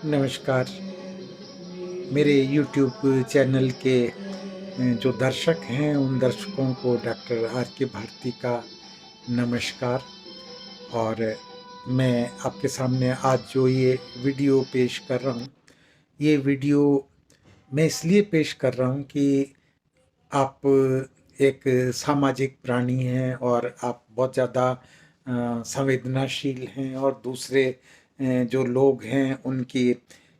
नमस्कार। मेरे YouTube channel के जो दर्शक हैं, उन दर्शकों को डॉक्टर आर के भारती का नमस्कार। और मैं आपके सामने आज जो ये वीडियो पेश कर रहा हूँ, ये वीडियो मैं इसलिए पेश कर रहा हूँ कि आप एक सामाजिक प्राणी हैं और आप बहुत ज़्यादा संवेदनाशील हैं और दूसरे जो लोग हैं उनकी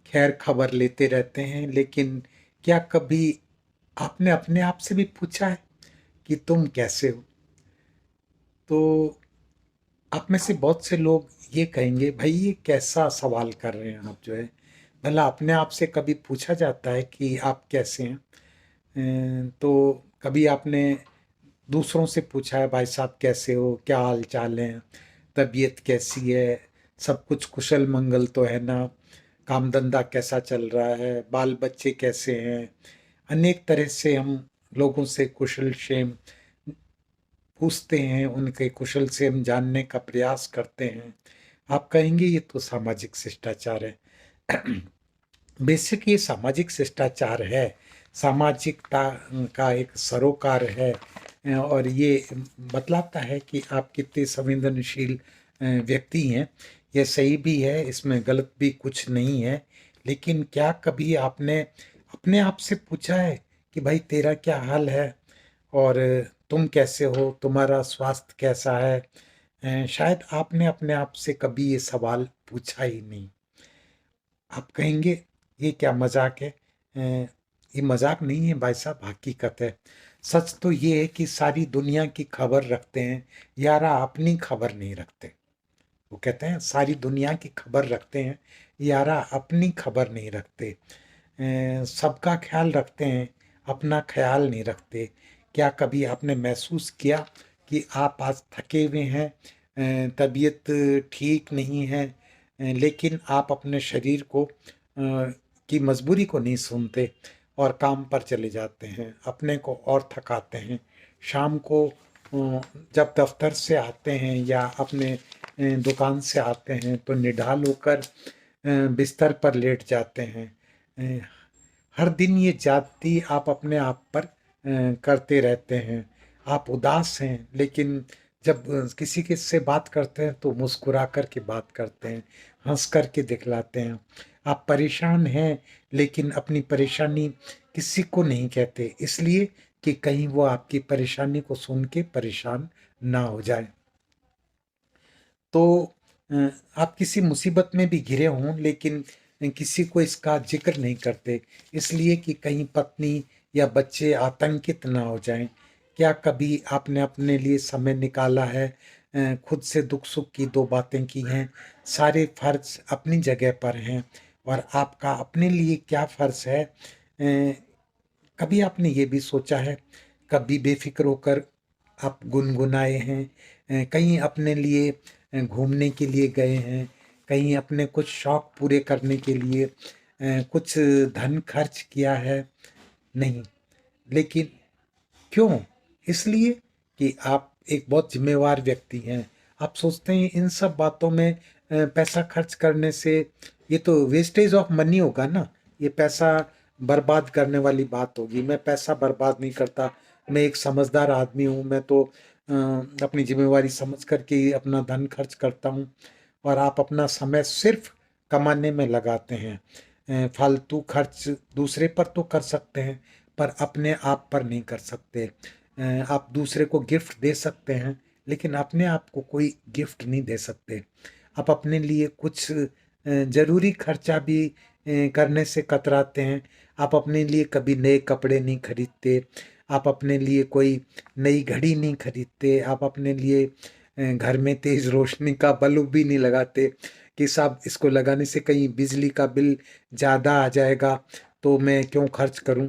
खैर खबर लेते रहते हैं। लेकिन क्या कभी आपने अपने आप से भी पूछा है कि तुम कैसे हो? तो आप में से बहुत से लोग ये कहेंगे, भाई ये कैसा सवाल कर रहे हैं आप जो है। भला अपने आप से कभी पूछा जाता है कि आप कैसे हैं? तो कभी आपने दूसरों से पूछा है, भाई साहब कैसे हो, क्या हाल चाल है, तबीयत कैसी है, सब कुछ कुशल मंगल तो है ना, काम धंधा कैसा चल रहा है, बाल बच्चे कैसे हैं? अनेक तरह से हम लोगों से कुशल क्षेम पूछते हैं, उनके कुशल से हम जानने का प्रयास करते हैं। आप कहेंगे ये तो सामाजिक शिष्टाचार है। बेसिक ये सामाजिक शिष्टाचार है, सामाजिकता का एक सरोकार है। और ये बतलाता है कि आप कितने संवेदनशील व्यक्ति हैं। यह सही भी है, इसमें गलत भी कुछ नहीं है। लेकिन क्या कभी आपने अपने आप से पूछा है कि भाई तेरा क्या हाल है, और तुम कैसे हो, तुम्हारा स्वास्थ्य कैसा है? शायद आपने अपने आप से कभी ये सवाल पूछा ही नहीं। आप कहेंगे ये क्या मजाक है? ये मजाक नहीं है भाई साहब, हकीकत है। सच तो ये है कि सारी दुनिया की खबर रखते हैं, यारा अपनी खबर नहीं रखते। वो कहते हैं सारी दुनिया की खबर रखते हैं, यारा अपनी खबर नहीं रखते। सबका ख्याल रखते हैं, अपना ख्याल नहीं रखते। क्या कभी आपने महसूस किया कि आप आज थके हुए हैं, तबीयत ठीक नहीं है, लेकिन आप अपने शरीर को की मजबूरी को नहीं सुनते और काम पर चले जाते हैं, अपने को और थकाते हैं। शाम को जब दफ्तर से आते हैं या अपने दुकान से आते हैं तो निढाल होकर बिस्तर पर लेट जाते हैं। अ, हर दिन ये जाति आप अपने आप पर करते रहते हैं। आप उदास हैं, लेकिन जब किसी के से बात करते हैं तो मुस्कुरा कर के बात करते हैं, हंस कर के दिखलाते हैं। आप परेशान हैं, लेकिन अपनी परेशानी किसी को नहीं कहते, इसलिए कि कहीं वो आपकी परेशानी को सुन के परेशान ना हो जाए। तो आप किसी मुसीबत में भी घिरे हों, लेकिन किसी को इसका जिक्र नहीं करते, इसलिए कि कहीं पत्नी या बच्चे आतंकित ना हो जाएं। क्या कभी आपने अपने लिए समय निकाला है? खुद से दुख सुख की दो बातें की हैं। सारे फर्ज अपनी जगह पर हैं, और आपका अपने लिए क्या फर्ज है? कभी आपने ये भी सोचा है? कभी बेफिक्र होकर आप गुनगुनाए हैं? कहीं अपने लिए घूमने के लिए गए हैं? कहीं अपने कुछ शौक पूरे करने के लिए कुछ धन खर्च किया है? नहीं। लेकिन क्यों? इसलिए कि आप एक बहुत ज़िम्मेवार व्यक्ति हैं। आप सोचते हैं इन सब बातों में पैसा खर्च करने से ये तो वेस्टेज ऑफ मनी होगा ना, ये पैसा बर्बाद करने वाली बात होगी। मैं पैसा बर्बाद नहीं करता, मैं एक समझदार आदमी हूँ, मैं तो अपनी ज़िम्मेवारी समझ कर के ही अपना धन खर्च करता हूँ। और आप अपना समय सिर्फ़ कमाने में लगाते हैं। फालतू खर्च दूसरे पर तो कर सकते हैं, पर अपने आप पर नहीं कर सकते। आप दूसरे को गिफ्ट दे सकते हैं, लेकिन अपने आप को कोई गिफ्ट नहीं दे सकते। आप अपने लिए कुछ ज़रूरी खर्चा भी करने से कतराते हैं। आप अपने लिए कभी नए कपड़े नहीं खरीदते, आप अपने लिए कोई नई घड़ी नहीं खरीदते, आप अपने लिए घर में तेज़ रोशनी का बल्ब भी नहीं लगाते कि साहब इसको लगाने से कहीं बिजली का बिल ज़्यादा आ जाएगा, तो मैं क्यों खर्च करूं।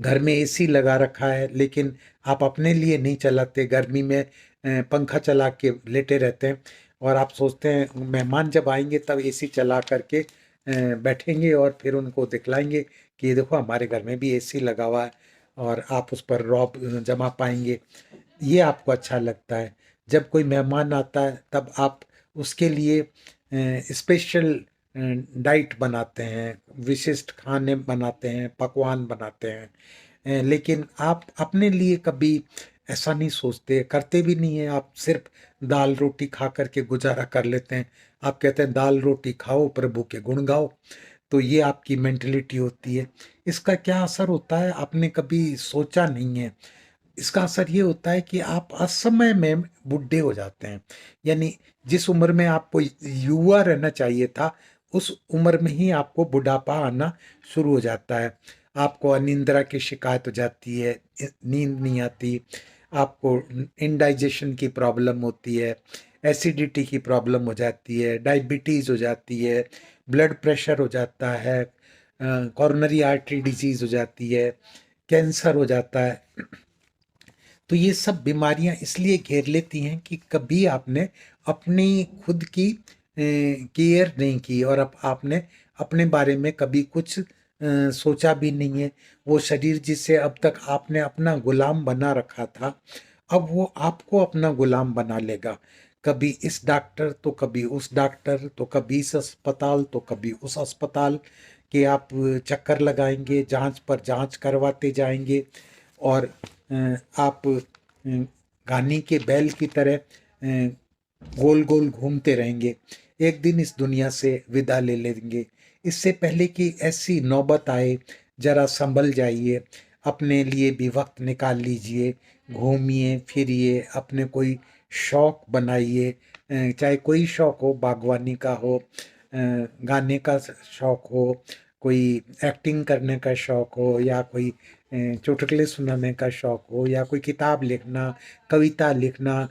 घर में एसी लगा रखा है, लेकिन आप अपने लिए नहीं चलाते, गर्मी में पंखा चला के लेटे रहते हैं। और आप सोचते हैं मेहमान जब आएंगे तब एसी चला करके बैठेंगे और फिर उनको दिखलाएंगे कि ये देखो हमारे घर में भी एसी लगा हुआ है, और आप उस पर रौब जमा पाएंगे। ये आपको अच्छा लगता है। जब कोई मेहमान आता है तब आप उसके लिए स्पेशल डाइट बनाते हैं, विशिष्ट खाने बनाते हैं, पकवान बनाते हैं, लेकिन आप अपने लिए कभी ऐसा नहीं सोचते, करते भी नहीं है। आप सिर्फ दाल रोटी खा करके गुजारा कर लेते हैं। आप कहते हैं दाल रोटी खाओ, प्रभु के गुण गाओ। तो ये आपकी मेंटलिटी होती है। इसका क्या असर होता है आपने कभी सोचा नहीं है। इसका असर ये होता है कि आप असमय में बुढ़े हो जाते हैं। यानी जिस उम्र में आपको युवा रहना चाहिए था, उस उम्र में ही आपको बुढ़ापा आना शुरू हो जाता है। आपको अनिद्रा की शिकायत हो जाती है, नींद नहीं आती, आपको इंडाइजेशन की प्रॉब्लम होती है, एसिडिटी की प्रॉब्लम हो जाती है, डायबिटीज़ हो जाती है, ब्लड प्रेशर हो जाता है, कॉरोनरी आर्टरी डिजीज़ हो जाती है, कैंसर हो जाता है। तो ये सब बीमारियां इसलिए घेर लेती हैं कि कभी आपने अपनी खुद की केयर नहीं की, और आपने अपने बारे में कभी कुछ सोचा भी नहीं है। वो शरीर जिसे अब तक आपने अपना गुलाम बना रखा था, अब वो आपको अपना गुलाम बना लेगा। कभी इस डॉक्टर तो कभी उस डॉक्टर, तो कभी इस अस्पताल तो कभी उस अस्पताल के आप चक्कर लगाएंगे, जांच पर जांच करवाते जाएंगे, और आप गानी के बैल की तरह गोल गोल घूमते रहेंगे। एक दिन इस दुनिया से विदा ले लेंगे। इससे पहले कि ऐसी नौबत आए, जरा संभल जाइए, अपने लिए भी वक्त निकाल लीजिए, घूमिए फिरिए, अपने कोई शौक बनाइए, चाहे कोई शौक हो, बागवानी का हो, गाने का शौक हो, कोई एक्टिंग करने का शौक हो, या कोई चुटकुले सुनाने का शौक हो, या कोई किताब लिखना, कविता लिखना,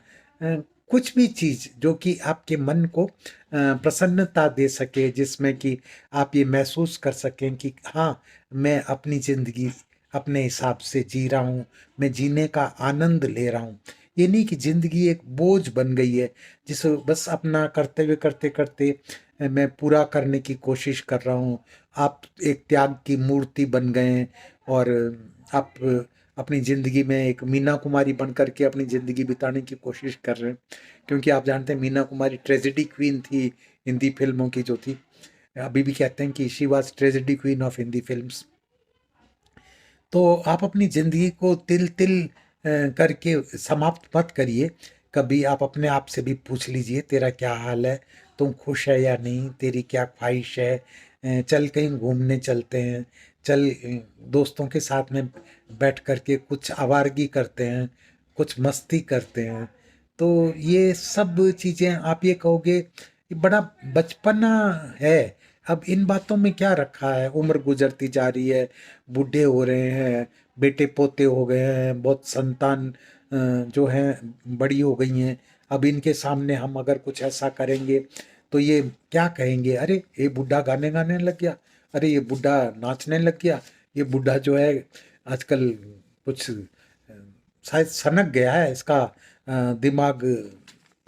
कुछ भी चीज़ जो कि आपके मन को प्रसन्नता दे सके, जिसमें कि आप ये महसूस कर सकें कि हाँ, मैं अपनी ज़िंदगी अपने हिसाब से जी रहा हूँ, मैं जीने का आनंद ले रहा हूँ। ये नहीं कि ज़िंदगी एक बोझ बन गई है, जिसे बस अपना कर्तव्य करते करते मैं पूरा करने की कोशिश कर रहा हूँ। आप एक त्याग की मूर्ति बन गए हैं, और आप अपनी ज़िंदगी में एक मीना कुमारी बन करके अपनी ज़िंदगी बिताने की कोशिश कर रहे हैं। क्योंकि आप जानते हैं मीना कुमारी ट्रेजेडी क्वीन थी हिंदी फिल्मों की जो थी। अभी भी कहते हैं कि she was tragedy queen of Hindi films. तो आप अपनी ज़िंदगी को तिल तिल करके समाप्त मत करिए। कभी आप अपने आप से भी पूछ लीजिए, तेरा क्या हाल है, तुम खुश है या नहीं, तेरी क्या ख्वाहिश है, चल कहीं घूमने चलते हैं, चल दोस्तों के साथ में बैठ करके कुछ आवारगी करते हैं, कुछ मस्ती करते हैं। तो ये सब चीज़ें आप ये कहोगे ये बड़ा बचपना है। अब इन बातों में क्या रखा है, उम्र गुजरती जा रही है, बूढ़े हो रहे हैं, बेटे पोते हो गए हैं, बहुत संतान जो हैं बड़ी हो गई हैं। अब इनके सामने हम अगर कुछ ऐसा करेंगे तो ये क्या कहेंगे, अरे ये बुढ़ा गाने गाने लग गया, अरे ये बुढ़ा नाचने लग गया, ये बुढ़ा जो है आजकल कुछ शायद सनक गया है, इसका दिमाग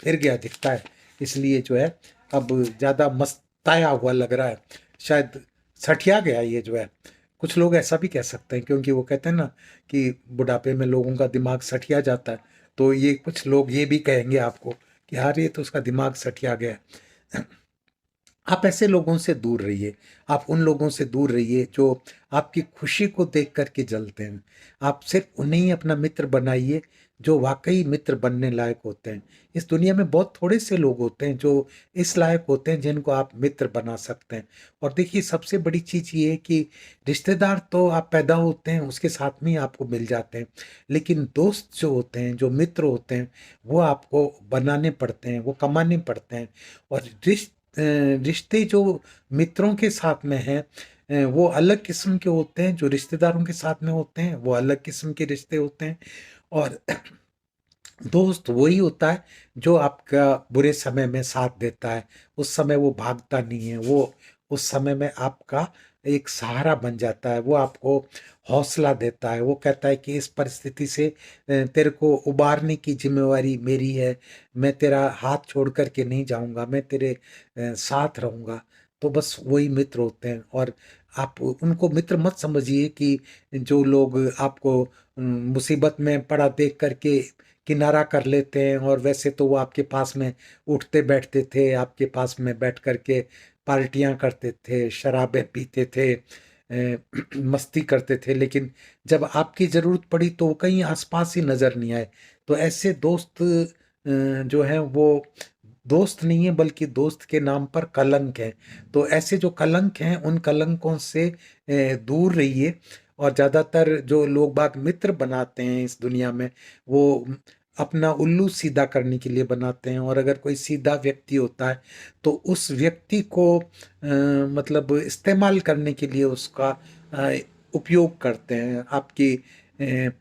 फिर गया दिखता है, इसलिए जो है अब ज़्यादा मस्ताया हुआ लग रहा है, शायद सठिया गया ये जो है। कुछ लोग ऐसा भी कह सकते हैं, क्योंकि वो कहते हैं ना कि बुढ़ापे में लोगों का दिमाग सठिया जाता है। तो ये कुछ लोग ये भी कहेंगे आपको कि यार ये तो उसका दिमाग सठिया गया है। आप ऐसे लोगों से दूर रहिए। आप उन लोगों से दूर रहिए जो आपकी खुशी को देख कर के जलते हैं। आप सिर्फ उन्हें ही अपना मित्र बनाइए जो वाक़ई मित्र बनने लायक होते हैं। इस दुनिया में बहुत थोड़े से लोग होते हैं जो इस लायक होते हैं जिनको आप मित्र बना सकते हैं। और देखिए सबसे बड़ी चीज़ ये है कि रिश्तेदार तो आप पैदा होते हैं उसके साथ में ही आपको मिल जाते हैं। लेकिन दोस्त जो होते हैं, जो मित्र होते हैं, वो आपको बनाने पड़ते हैं, वो कमाने पड़ते हैं। और रिश्ते जो मित्रों के साथ में हैं वो अलग किस्म के होते हैं, जो रिश्तेदारों के साथ में होते हैं वो अलग किस्म के रिश्ते होते हैं। और दोस्त वही होता है जो आपका बुरे समय में साथ देता है। उस समय वो भागता नहीं है, वो उस समय में आपका एक सहारा बन जाता है, वो आपको हौसला देता है, वो कहता है कि इस परिस्थिति से तेरे को उबारने की जिम्मेवारी मेरी है, मैं तेरा हाथ छोड़ कर के नहीं जाऊंगा, मैं तेरे साथ रहूंगा। तो बस वही मित्र होते हैं। और आप उनको मित्र मत समझिए कि जो लोग आपको मुसीबत में पड़ा देख करके किनारा कर लेते हैं, और वैसे तो वो आपके पास में उठते बैठते थे, आपके पास में बैठ कर के पार्टियां करते थे, शराबें पीते थे, मस्ती करते थे, लेकिन जब आपकी ज़रूरत पड़ी तो वो कहीं आसपास ही नज़र नहीं आए। तो ऐसे दोस्त जो हैं वो दोस्त नहीं है, बल्कि दोस्त के नाम पर कलंक है। तो ऐसे जो कलंक हैं उन कलंकों से दूर रहिए। और ज़्यादातर जो लोग बाग मित्र बनाते हैं इस दुनिया में, वो अपना उल्लू सीधा करने के लिए बनाते हैं। और अगर कोई सीधा व्यक्ति होता है तो उस व्यक्ति को मतलब इस्तेमाल करने के लिए उसका अ, उपयोग करते हैं, आपकी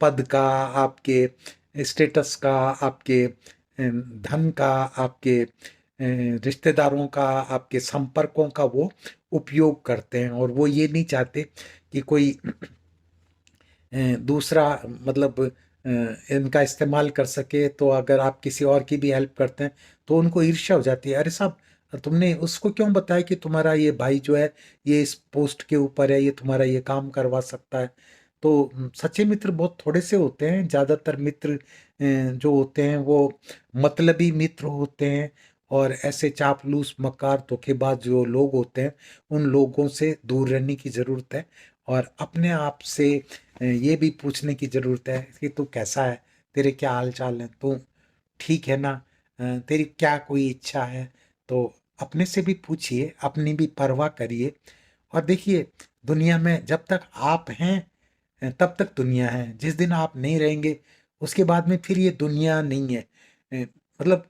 पद का, आपके स्टेटस का, आपके धन का, आपके रिश्तेदारों का, आपके संपर्कों का वो उपयोग करते हैं। और वो ये नहीं चाहते कि कोई दूसरा मतलब इनका इस्तेमाल कर सके। तो अगर आप किसी और की भी हेल्प करते हैं तो उनको ईर्ष्या हो जाती है, अरे साहब तुमने उसको क्यों बताया कि तुम्हारा ये भाई जो है ये इस पोस्ट के ऊपर है, ये तुम्हारा ये काम करवा सकता है। तो सच्चे मित्र बहुत थोड़े से होते हैं। ज़्यादातर मित्र जो होते हैं वो मतलबी मित्र होते हैं। और ऐसे चापलूस, मक्कार, धोखेबाज जो लोग होते हैं उन लोगों से दूर रहने की ज़रूरत है। और अपने आप से ये भी पूछने की ज़रूरत है कि तू कैसा है, तेरे क्या हाल चाल है, तू ठीक है ना, तेरी क्या कोई इच्छा है। तो अपने से भी पूछिए, अपनी भी परवाह करिए। और देखिए, दुनिया में जब तक आप हैं तब तक दुनिया है। जिस दिन आप नहीं रहेंगे उसके बाद में फिर ये दुनिया नहीं है। मतलब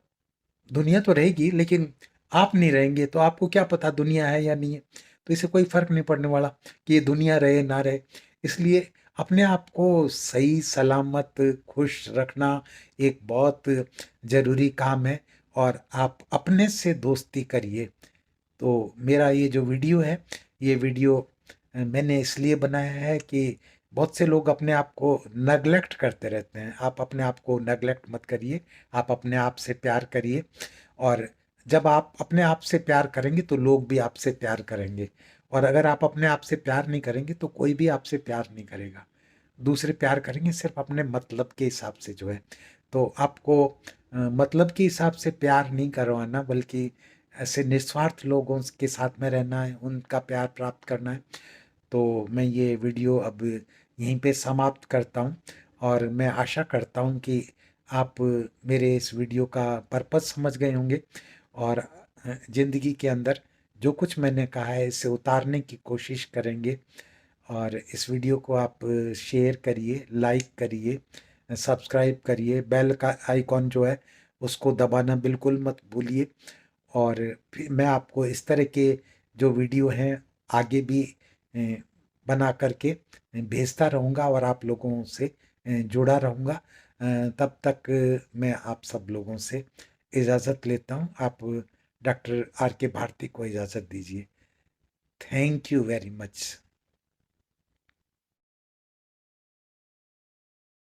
दुनिया तो रहेगी लेकिन आप नहीं रहेंगे, तो आपको क्या पता दुनिया है या नहीं है। तो इससे कोई फर्क नहीं पड़ने वाला कि ये दुनिया रहे ना रहे। इसलिए अपने आप को सही सलामत खुश रखना एक बहुत ज़रूरी काम है। और आप अपने से दोस्ती करिए। तो मेरा ये जो वीडियो है, ये वीडियो मैंने इसलिए बनाया है कि बहुत से लोग अपने आप को नेगलेक्ट करते रहते हैं। आप अपने आप को नेगलेक्ट मत करिए, आप अपने आप से प्यार करिए। और जब आप अपने आप से प्यार करेंगे तो लोग भी आपसे प्यार करेंगे। और अगर आप अपने आप से प्यार नहीं करेंगे तो कोई भी आपसे प्यार नहीं करेगा। दूसरे प्यार करेंगे सिर्फ अपने मतलब के हिसाब से जो है। तो आपको मतलब के हिसाब से प्यार नहीं करवाना, बल्कि ऐसे निस्वार्थ लोगों के साथ में रहना है, उनका प्यार प्राप्त करना है। तो मैं ये वीडियो अब यहीं पे समाप्त करता हूँ। और मैं आशा करता हूँ कि आप मेरे इस वीडियो का पर्पस समझ गए होंगे। और ज़िंदगी के अंदर जो कुछ मैंने कहा है इसे उतारने की कोशिश करेंगे। और इस वीडियो को आप शेयर करिए, लाइक करिए, सब्सक्राइब करिए, बेल का आइकॉन जो है उसको दबाना बिल्कुल मत भूलिए। और फिर मैं आपको इस तरह के जो वीडियो हैं आगे भी बना करके भेजता रहूँगा और आप लोगों से जुड़ा रहूँगा। तब तक मैं आप सब लोगों से इजाज़त लेता हूँ। आप डॉक्टर आर के भारती को इजाज़त दीजिए। Thank you very much.